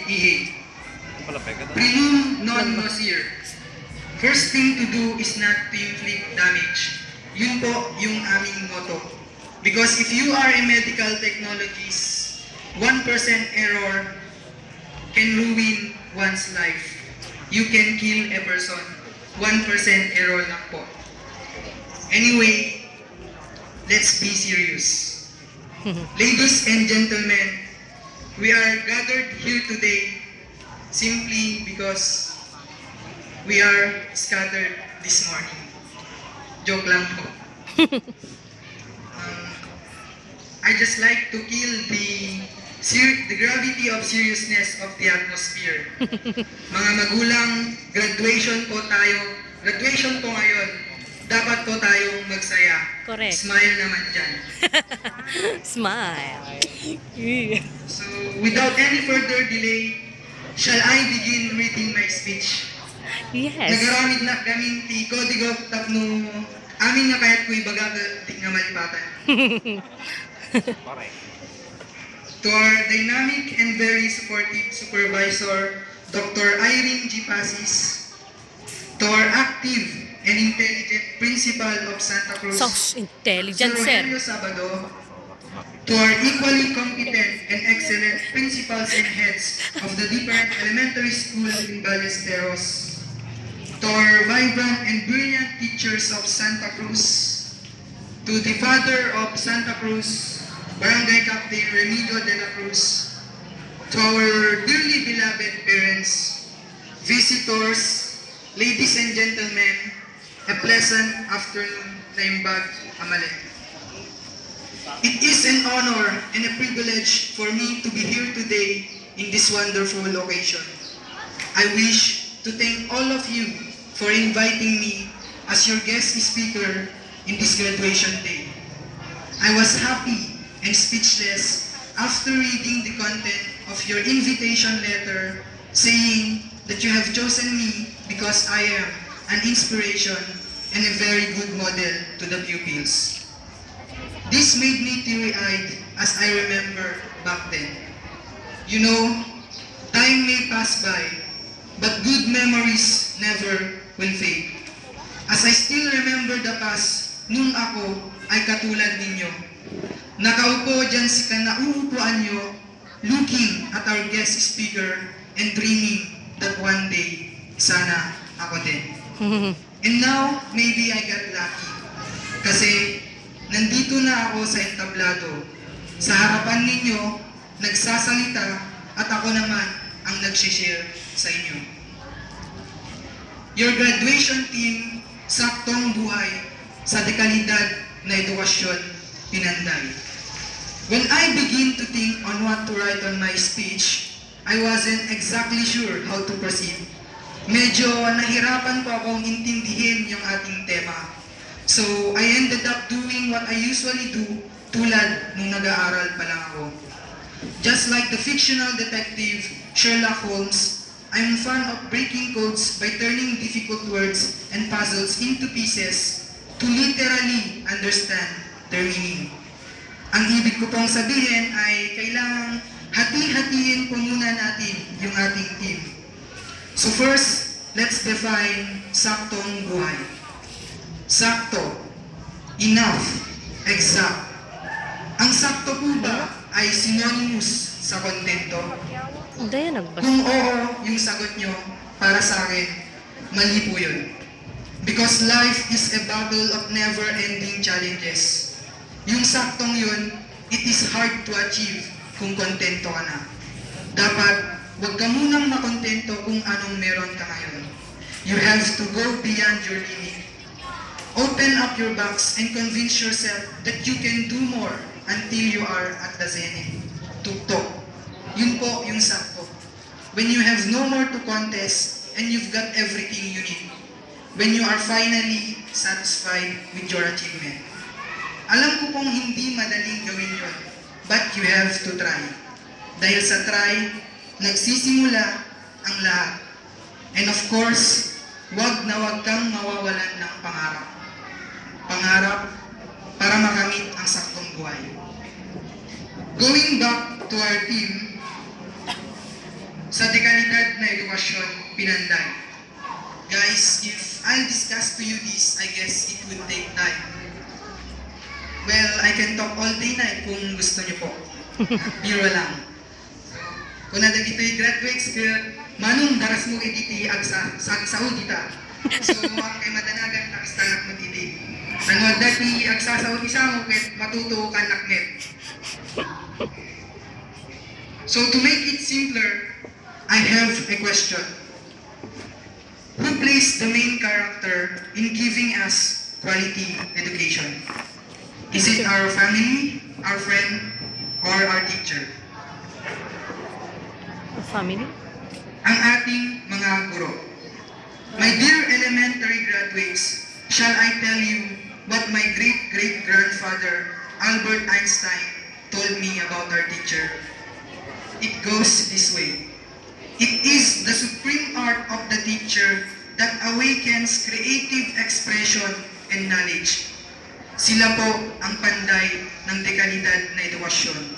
EA. Primum non nocere. First thing to do is not to inflict damage. Yun po yung aming motto. Because if you are a medical technologist, 1% error can ruin one's life. You can kill a person. 1% error lang po. Anyway, let's be serious. Ladies and gentlemen, we are gathered here today simply because we are scattered this morning. Joke lang po. I just like to kill the gravity of seriousness of the atmosphere. Mga magulang, graduation po tayo. Graduation po ngayon. Dapat po tayong magsaya. Correct. Smile naman dyan. Smile. So, without any further delay, shall I begin reading my speech? Yes. Nagaramid na kami ti kodigo tapno amin nga kahit ko'y baga di nga malipatan. To our dynamic and very supportive supervisor, Dr. Irene G. Pasis, to our active and intelligent principal of Santa Cruz, So intelligent, Sir sir. Rogelio Sabado, to our equally competent and excellent principals and heads of the different elementary schools in Ballesteros, to our vibrant and brilliant teachers of Santa Cruz, to the father of Santa Cruz, Barangay Captain Remigio de la Cruz, to our dearly beloved parents, visitors, ladies and gentlemen, a pleasant afternoon na imbag amale. It is an honor and a privilege for me to be here today in this wonderful occasion. I wish to thank all of you for inviting me as your guest speaker in this graduation day. I was happy and speechless after reading the content of your invitation letter saying that you have chosen me because I am an inspiration and a very good model to the pupils. This made me teary-eyed as I remember back then. You know, time may pass by, but good memories never will fade. As I still remember the past, nung ako ay katulad ninyo. Nakaupo dyan sa nauupuan nyo, looking at our guest speaker and dreaming that one day, sana ako din. And now, maybe I got lucky. Kasi nandito na ako sa entablado. Sa harapan ninyo, nagsasalita at ako naman ang nag-share sa inyo. Your graduation team, saktong buhay sa dekalidad na edukasyon pinanday. When I begin to think on what to write on my speech, I wasn't exactly sure how to proceed. Medyo nahirapan po akong intindihin yung ating tema. So, I ended up doing what I usually do tulad nung nag-aaral pa lang ako. Just like the fictional detective Sherlock Holmes, I'm fond of breaking codes by turning difficult words and puzzles into pieces to literally understand their meaning. Ang ibig ko pong sabihin ay kailangang hati-hatiin po muna natin yung ating team. So first, let's define saktong buhay. Sakto, enough, exact. Ang sakto po ba ay synonymous sa kontento? Hindi, nagbasa. Kung oo yung sagot nyo, para sa akin, mali po yun. Because life is a battle of never-ending challenges. Yung saktong yun, it is hard to achieve kung kontento ka na. Dapat, huwag ka munang makontento kung anong meron ka ngayon. You have to go beyond your limit. Open up your box and convince yourself that you can do more until you are at the zenith. Tuktok. Yun po yung sakto. When you have no more to contest and you've got everything you need. When you are finally satisfied with your achievement. Alam ko pong hindi madaling gawin yun, but you have to try. Dahil sa try, nagsisimula ang lahat. And of course, wag na wag kang mawawalan ng pangarap. Pangarap para makamit ang saktong buhay. Going back to our team, sa nga edukasyon pinanday. Guys, if I'll discuss to you this, I guess it would take time. Well, I can talk all day na kung gusto niyo po. Biro lang. Kung nadagito'y graduates ka, manong daras mo editi ag saud dita. So, kay madanagan nakastanak mo diti. Nangwag dati ag saud isa mo, ket matuto ka nakmet. So, to make it simpler, I have a question. Who plays the main character in giving us quality education? Is it our family, our friend, or our teacher? Family? Ang ating mga guro. My dear elementary graduates, shall I tell you what my great-great-grandfather, Albert Einstein, told me about our teacher? It goes this way. It is the supreme art of the teacher that awakens creative expression and knowledge. Sila po ang panday ng dekalidad na edukasyon.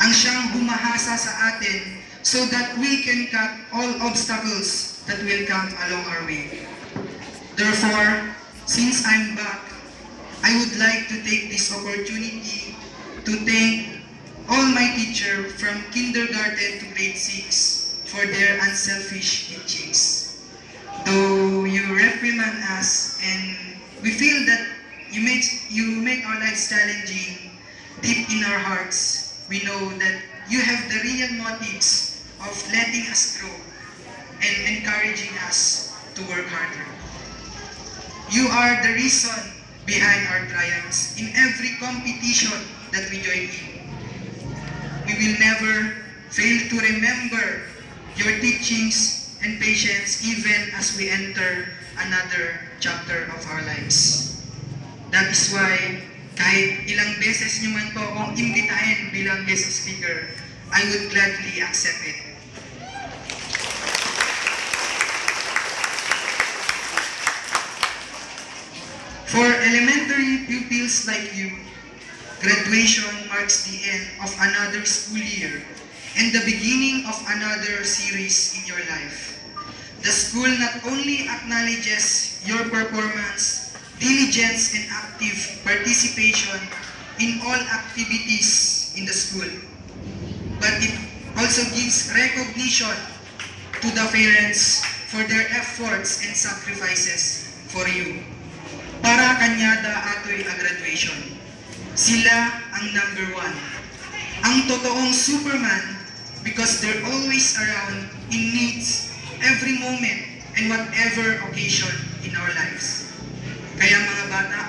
Ang siyang humahasa sa atin so that we can cut all obstacles that will come along our way. Therefore, since I'm back, I would like to take this opportunity to thank all my teachers from kindergarten to grade 6 for their unselfish teachings. Though you reprimand us and we feel that you make our lives challenging, deep in our hearts, we know that you have the real motives of letting us grow and encouraging us to work harder. You are the reason behind our triumphs in every competition that we join in. We will never fail to remember your teachings and patience even as we enter another chapter of our lives. That is why, kahit ilang beses nyo man po akong imbitahin bilang guest speaker, I would gladly accept it. For elementary pupils like you, graduation marks the end of another school year and the beginning of another series in your life. The school not only acknowledges your performance, diligence, and active participation in all activities in the school, but it also gives recognition to the parents for their efforts and sacrifices for you. Para kanyada ato'y a graduation. Sila ang number 1. Ang totoong Superman because they're always around in needs every moment and whatever occasion in our lives. Kaya mga bata,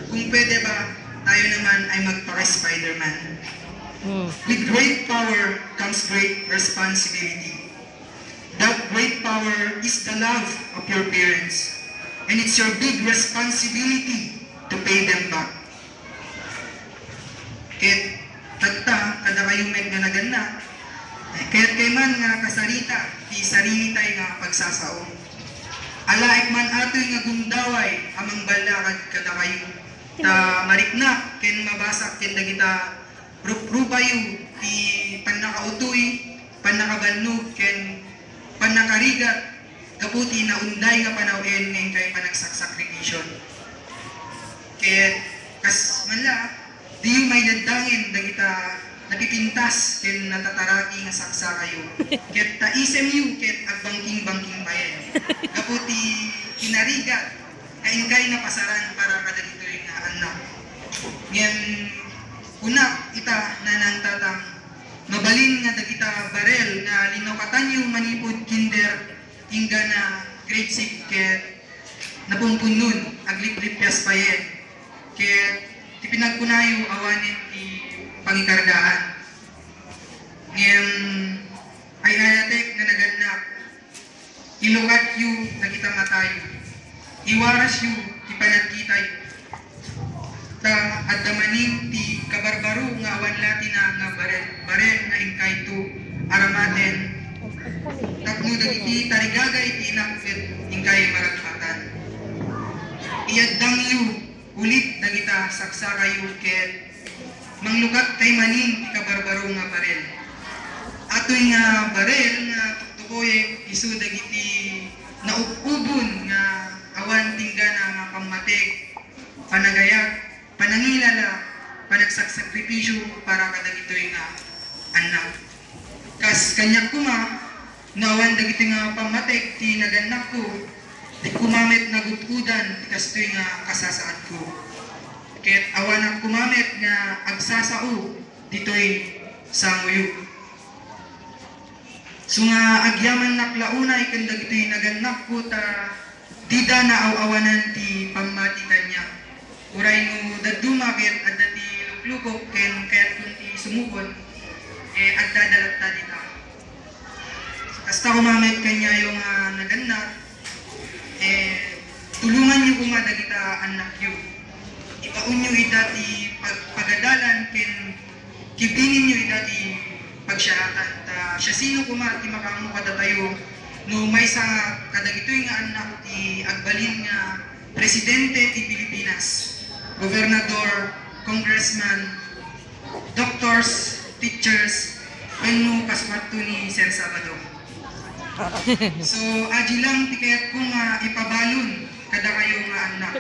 kung pwede ba, tayo naman ay magpaka-Spider-Man. With great power comes great responsibility. That great power is the love of your parents. And it's your big responsibility to pay them back. Ket tagta, kada kayong med nga naganda, kaya't kay man nga kasarita, ti sarili tayo nga pagsasaon. Alaik man ato'y nga gumdaway, amang balakad kada kayo. Ta mariknak, ken mabasak, ken dagita rupayo, ti panakautoy, panakabannog, ken panakarigat, kaputi na unday nga panawin ngayon kay panagsaksakrikisyon. Kaya kas manla, di may nadangin na kita napipintas ken natataraki nga saksa kayo. Kaya taisem yu ket agbangking-bangking bayan. Kaputi kinarigat, kaingkay na pasaran para kadagito yung anak. Ngayon, una ita nanang tatang mabalin nga dagita barel nga linokatan yu manipod kinder hingga na grade 6 ket napumpun nun, aglip-lipyas pa yan. Ket ti pinagkunayo awanin ti pangikargaan. Ngayon ay ayatek na naganak, ilukat yu nagita matayo, iwaras yu ti panagkitay, ta addamanin ti kabarbaro nga awan lati na nga barel na ingkay tu aramaten tapno dagiti tarigagay ti inakit ingkay maragpatan. Iyaddang yu ulit dagita saksa kayo ket manglukat kay manin ti kabarbaro nga barel. Atoy nga barel nga tuktukoy isu dagiti naupubon nga awan tinggana nga pammatig, panagayat, panangilala, panagsakripisyo para kadagitoy nga anak. Kas kanya kuma, nawan dagitoy nga pammatig ti naganak ko, di kumamit na gutudan ti kastoy nga kasasaad ko. Ket awan ang kumamit nga agsasao ditoy sanguyo. So nga agyaman naklaunay ken dagitoy naganak ko ta dida na awanan ti pammati kanya. Uray no daduma ket adda ti luklukok ken kayat kun ti sumukon adda dalata dita. Kasta kumamit kanya yung naganak tulungan niyo kuma dagita anak yu. Ipaun niyo ita ti pagadalan ken kibinin niyo ita ti pagsyahatan ta siya sino kuma ti makamu kada tayo no may sa kadagitoy nga anak ti agbalin nga presidente ti Pilipinas, gobernador, congressman, doctors, teachers, wenno kaswat ni Sir Sabado. So aji lang ti kayat ko nga ipabalon kada kayo nga anak.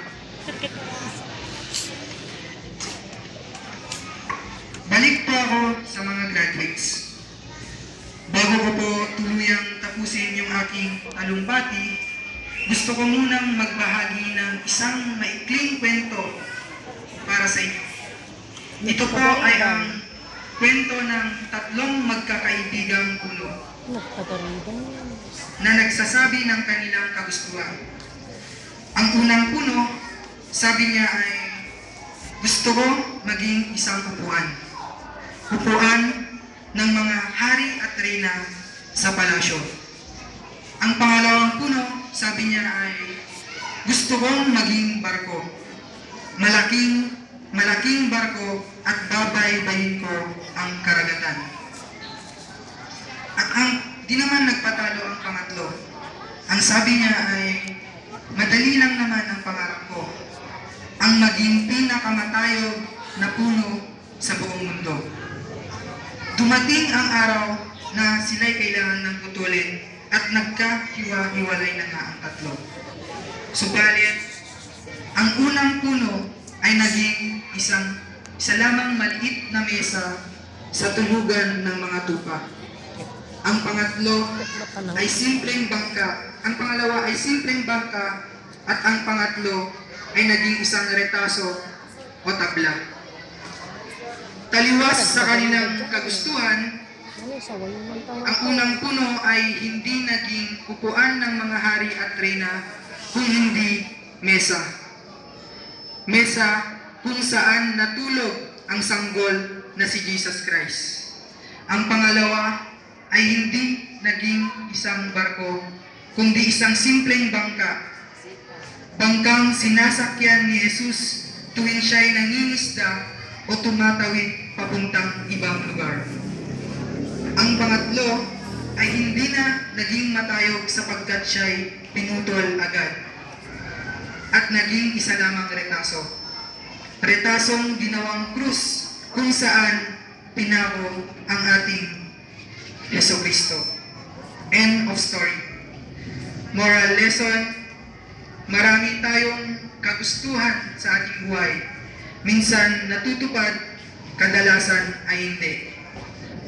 Balik po ako sa mga graduates. Bago ko po tuluyang tapusin yung aking talumpati, gusto ko munang magbahagi ng isang maikling kwento para sa inyo. Ito po ay ang kwento ng tatlong magkakaibigang puno na nagsasabi ng kanilang kagustuhan. Ang unang puno, sabi niya ay, gusto ko maging isang upuan. Upuan ng mga hari at reyna sa palasyo. Ang pangalawang puno, sabi niya ay, gusto kong maging barko. Malaking barko at babaybayin ko ang karagatan. At di naman nagpatalo ang pangatlo. Ang sabi niya ay, madali lang naman ang pangarap ko. Ang maging pinakamatayog na puno sa buong mundo. Dumating ang araw na sila'y kailangan ng putulin at nagkahiwa-hiwalay na nga ang tatlo. Subalit, ang unang puno ay naging isa lamang maliit na mesa sa tulugan ng mga tupa. Ang pangatlo ay simpleng bangka. Ang pangalawa ay simpleng bangka at ang pangatlo ay naging isang retaso o tabla. Taliwas sa kanilang kagustuhan, ang unang puno ay hindi naging upuan ng mga hari at reyna, kung hindi mesa. Mesa kung saan natulog ang sanggol na si Jesus Christ. Ang pangalawa ay hindi naging isang barko, kundi isang simpleng bangka. Bangkang sinasakyan ni Jesus tuwing siya'y nangingisda o tumatawid papuntang ibang lugar. Ang pangatlo ay hindi na naging matayog sapagkat siya'y pinutol agad at naging isa lamang retaso. Retasong ginawang krus kung saan pinako ang ating Jesucristo. End of story. Moral lesson, marami tayong kagustuhan sa ating buhay. Minsan natutupad, kadalasan ay hindi.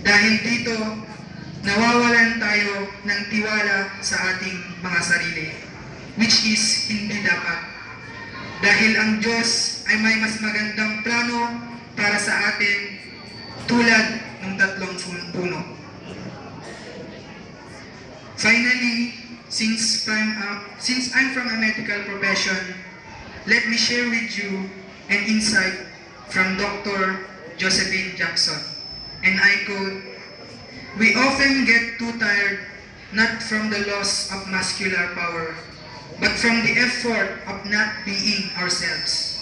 Dahil dito, nawawalan tayo ng tiwala sa ating mga sarili, which is hindi dapat. Dahil ang Diyos ay may mas magandang plano para sa atin tulad ng tatlong puno. Finally, since I'm from a medical profession, let me share with you an insight from Dr. Josephine Jackson. And I quote, "We often get too tired not from the loss of muscular power, but from the effort of not being ourselves.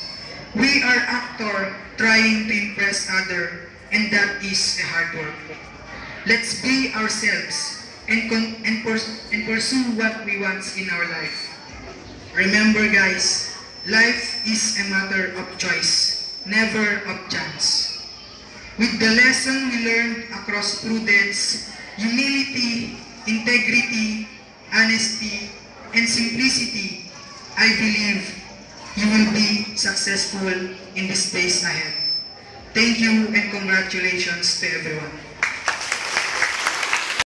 We are actor trying to impress other, and that is a hard work. Let's be ourselves and pursue what we want in our life. Remember guys, life is a matter of choice, never of chance. With the lesson we learned across prudence, humility, integrity, honesty, and simplicity, I believe you will be successful in this days ahead. Thank you and congratulations to everyone.